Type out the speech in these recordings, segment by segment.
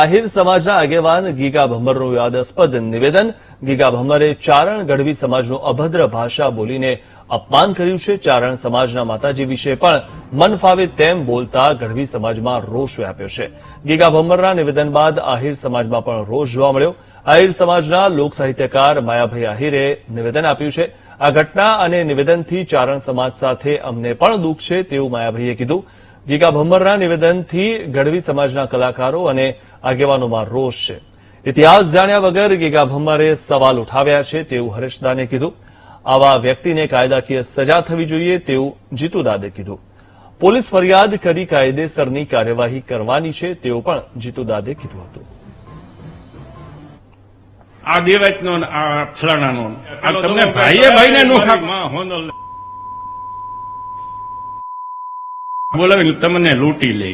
આહિર સમાજના આગેવાન ગીગા ભમ્મરનું વિવાદાસ્પદ નિવેદન। ગીગા ભમ્મરે ચારણ ગઢવી સમાજનું અભદ્ર ભાષા બોલીને અપમાન કર્યું છે। ચારણ સમાજના માતાજી વિશે પણ મન ફાવે તેમ બોલતા ગઢવી સમાજમાં રોષ વ્યાપ્યો છે। ગીગા ભમ્મરના નિવેદન બાદ આહિર સમાજમાં પણ રોષ જોવા મળ્યો। આહિર સમાજના લોક સાહિત્યકાર માયાભાઈ આહિરે નિવેદન આપ્યું છે। આ ઘટના અને નિવેદનથી ચારણ સમાજ સાથે અમને પણ દુઃખ છે તેવું માયાભાઈએ કીધું। ગીગા ભમ્મરના નિવેદનથી ગઢવી સમાજના કલાકારો અને આગેવાનોમાં રોષ છે। ઇતિહાસ જાણ્યા વગર ગીગા ભમ્મરે સવાલ ઉઠાવ્યા છે તેવું હરેશદાને કીધું। આવા વ્યક્તિને કાયદાકીય સજા થવી જોઈએ તેવું જીતુદાદે કીધું। પોલીસ ફરિયાદ કરી કાયદેસરની કાર્યવાહી કરવાની છે તેવું પણ જીતુદાદે કીધું હતું। આ દેવાયતનો આ ફલાણાનો આ તમને ભાઈએ ભાઈને બોલાવીને તમને લૂંટી લે,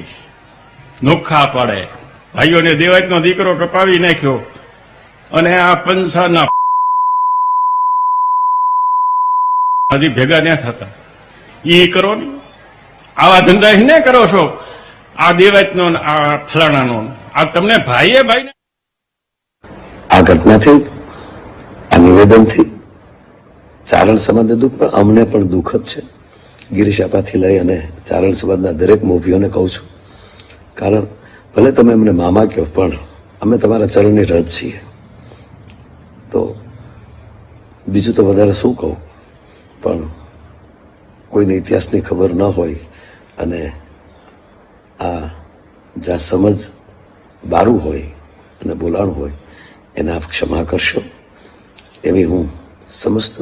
નોખા પાડે। ભાઈઓને દેવાયતનો દીકરો કપાવી નાખ્યો અને આ પંસાના હજી ભેગા ન થતા એ કરો ને, આવા ધંધા ને કરો છો। આ દેવાયતનો આ ફલાણાનો આ તમને ભાઈએ ભાઈને આ ઘટનાથી આ નિવેદનથી ચારણ સમાજને દુઃખ પણ અમને પણ દુઃખ જ છે। ગિરીશ આપાથી લઈ અને ચારણ સમાજના દરેક મોભીઓને કહું છું, કારણ ભલે તમે અમને મામા કહો પણ અમે તમારા ચરણની રજ છીએ। તો બીજું તો વધારે શું કહું, પણ કોઈને ઇતિહાસની ખબર ન હોય અને આ જ્યાં સમજ બારું હોય અને બોલાણ હોય એને આપ ક્ષમા કરશો એવી હું સમસ્ત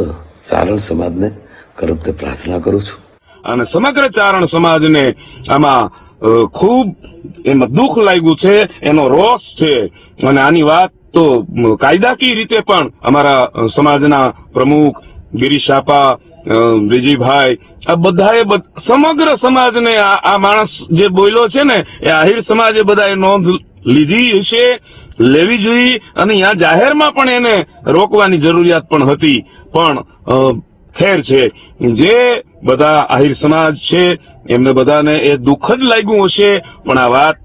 ચારણ સમાજને કરબતે પ્રાર્થના કરું છું। અને સમગ્ર ચારણ સમાજને આમાં ખૂબ એમાં દુઃખ લાગ્યું છે, એનો રોષ છે। અને આની વાત તો કાયદાકીય રીતે પણ અમારા સમાજના પ્રમુખ ગિરીશ આપા, વિજયભાઈ, આ બધાએ સમગ્ર સમાજને આ માણસ જે બોલ્યો છે ને એ આહિર સમાજે બધાએ નોંધ લીધી હશે, લેવી જોઈએ। અને અહીંયા જાહેરમાં પણ એને રોકવાની જરૂરિયાત પણ હતી, પણ ખેર છે જે બધા આહિર સમાજ છે એમને બધાને એ દુઃખ જ લાગ્યું હશે, પણ આ વાત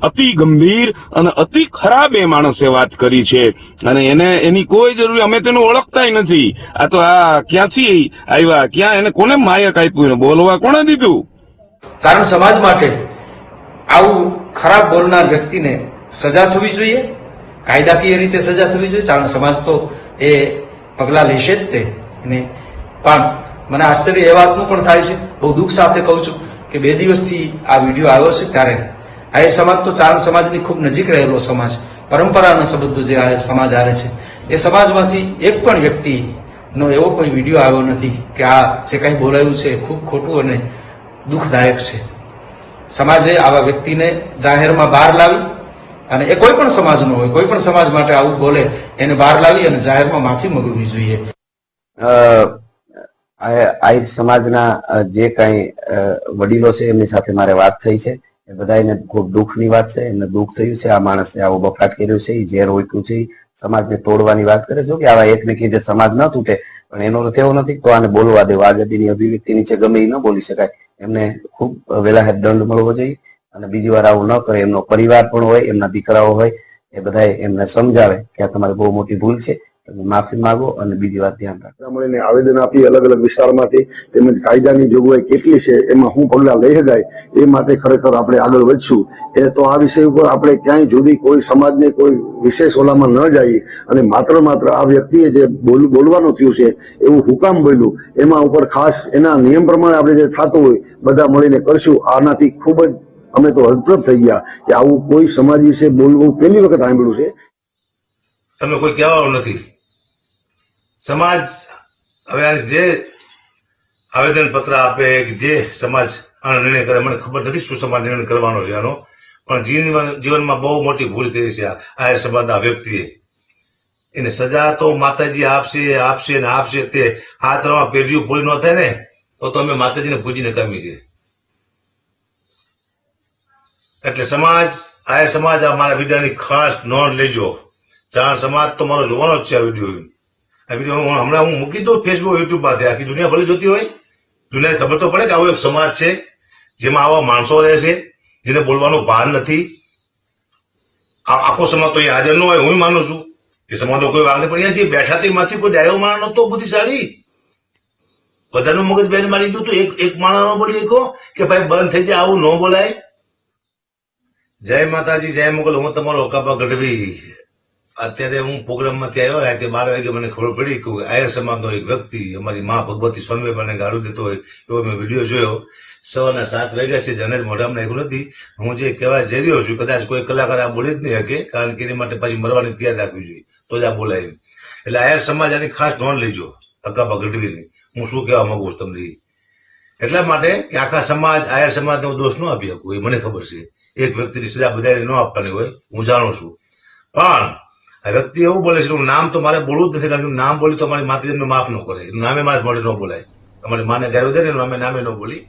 અતિ ગંભીર અને અતિ ખરાબ એ માણસે વાત કરી છે અને એને એની કોઈ જરૂર, અમે તેનું ઓળખતા નથી। આ તો આ ક્યાંથી આવ્યા, ક્યાં એને કોને માયક આપ્યું, બોલવા કોને દીધું? ચારણ સમાજ માટે આવું ખરાબ બોલનાર વ્યક્તિને સજા થવી જોઈએ, કાયદાકીય રીતે સજા થવી જોઈએ। ચારણ સમાજ તો એ પગલા લેશે જ તે। પણ મને આશ્ચર્ય એ વાતનું પણ થાય છે, બહુ દુઃખ સાથે કહું છું કે 2 દિવસથી આ વિડીયો આવ્યો છે ત્યારે આહિર સમાજ તો ચારણ સમાજની ખૂબ નજીક રહેલો સમાજ, પરંપરાના સંબંધો જે આહિર સમાજ આરે છે એ સમાજમાંથી એક પણ વ્યક્તિનો એવો કોઈ વિડીયો આવ્યો નથી કે આ જે કંઈ બોલાયું છે ખૂબ ખોટું અને દુઃખદાયક છે। સમાજે આવા વ્યક્તિને જાહેરમાં બહાર લાવી અને એ કોઈ પણ સમાજનો હોય, કોઈ પણ સમાજ માટે આવું બોલે એને બહાર લાવી અને જાહેરમાં માફી માંગવી જોઈએ। આહિર સમાજના જે કઈ વડીલો છે એમની સાથે મારે વાત થઈ છે, એ બધાને ખૂબ દુઃખની વાત છે। એમને દુઃખ થયું છે, આ માણસે આવો બફાટ કર્યો છે, એ ઝેર ઓઈટ્યું છે, સમાજને તોડવાની વાત કરે છે કે આવા એકને કીધે સમાજ ન તૂટે, પણ એનો અર્થ એવો નથી તો આને બોલવા દેવો। આઝાદીની અભિવ્યક્તિ નીચે ગમે એ ન બોલી શકાય, એમને ખૂબ વેલાહેર દંડ મળવો જોઈએ અને બીજી વાર આવું ન કરે। એમનો પરિવાર પણ હોય, એમના દીકરાઓ હોય, એ બધાએ એમને સમજાવે કે આ તમારી બહુ મોટી ભૂલ છે, તમે માફી માંગો અને બીજી વાર ધ્યાન રાખો। મળીને આવેદન આપી અલગ અલગ વિસ્તારમાંથી, તેમજ કાયદાની જોગવાઈ કેટલી છે એમાં હું પગલા લઈ શકાય એ માટે ખરેખર આપણે આગળ વધશું। એ તો આ વિષય ઉપર આપણે ક્યાંય જુદી કોઈ સમાજને કોઈ વિશેષ ઓલામાં ન જઈએ અને માત્ર આ વ્યક્તિએ જે બોલવાનું થયું છે એવું હુકામ બોલ્યું એમાં ઉપર ખાસ એના નિયમ પ્રમાણે આપણે જે થતું હોય બધા મળીને કરશું। આનાથી ખૂબ જ અમે તો હતપ્રભ થઈ ગયા કે આવું કોઈ સમાજ વિશે બોલવું પહેલી વખત સાંભળ્યું છે। તમે કોઈ કહેવાનું નથી, સમાજ હવે જે આવેદન પત્ર આપે કે જે સમાજ આનો નિર્ણય કરે, મને ખબર નથી શું સમાજ નિર્ણય કરવાનો છે આનો, પણ જીવનમાં બહુ મોટી ભૂલ કરી છે આહિર સમાજના વ્યક્તિએ। એને સજા તો માતાજી આપશે ને આપશે। તે આ ત્રણ પેઢીઓ પૂરી ન થાય ને તો અમે માતાજીને પૂજીને કામી છે। એટલે સમાજ, આહિર સમાજ આ મારા વિડીયોની ખાસ નોંધ લેજો। ચારણ સમાજ તો મારો જોવાનો જ છે આ વિડીયો હમણાં હું મૂકી દઉં ફેસબુક, યુટ્યુબ માંથી। આખી દુનિયા ભલે જોતી હોય, દુનિયાને ખબર તો પડે કે આવો એક સમાજ છે જેમાં આવા માણસો રહે છે જેને બોલવાનું ભાન નથી। આખો સમાજ તો અહીંયા હાજર ન હોય, હું માનું છું એ સમાજનો કોઈ વાગ નહીં, પણ અહીંયા જે બેઠા તેમાંથી કોઈ ડાયો માણસ નતો બુદ્ધિશાળી, બધાનું મગજ બેન મારી દીધું તો એક માણસ ન બોલી શકો કે ભાઈ બંધ થઈ જાય, આવું ન બોલાય. જય માતાજી, જય મોગલ. હું તમારો ઓકાબા ગઢવી. અત્યારે હું પ્રોગ્રામમાંથી આવ્યો, રાતે 12 વાગે મને ખબર પડી કે આયર સમાજનો એક વ્યક્તિ અમારી મા ભગવતી સોનવેબાને ગાળું દેતો હોય એવો મેં વિડીયો જોયો. સવારના 7 વાગ્યા છે, જને જ મોઢામાં નાખ્યું નથી. હું જે કહેવા જઈ રહ્યો છું, કદાચ કોઈ કલાકાર આ બોલી જ નહીં શકે, કારણ કે એની માટે પાછી મરવાની તૈયાર રાખવી જોઈએ, તો જ આ બોલાય. એટલે આયર સમાજ આની ખાસ નોંધ લેજો, અકાબા ગઢવીની. હું શું કહેવા માંગુ છું તમને, એટલા માટે કે આખા સમાજ આયર સમાજને હું દોષ ન આપી શકું, એ મને ખબર છે. એક વ્યક્તિની સજા બધાને ન આપવાની હોય, હું જાણું છું. પણ આ વ્યક્તિ એવું બોલે છે કે નામ તો મારે બોલવું જ નથી, કારણ કે નામ બોલી તો મારી માતાજી માફ ન કરે, નામે મારા મોઢે ન બોલાય. અમારી માને ગાળો દે ને નામે ન બોલી.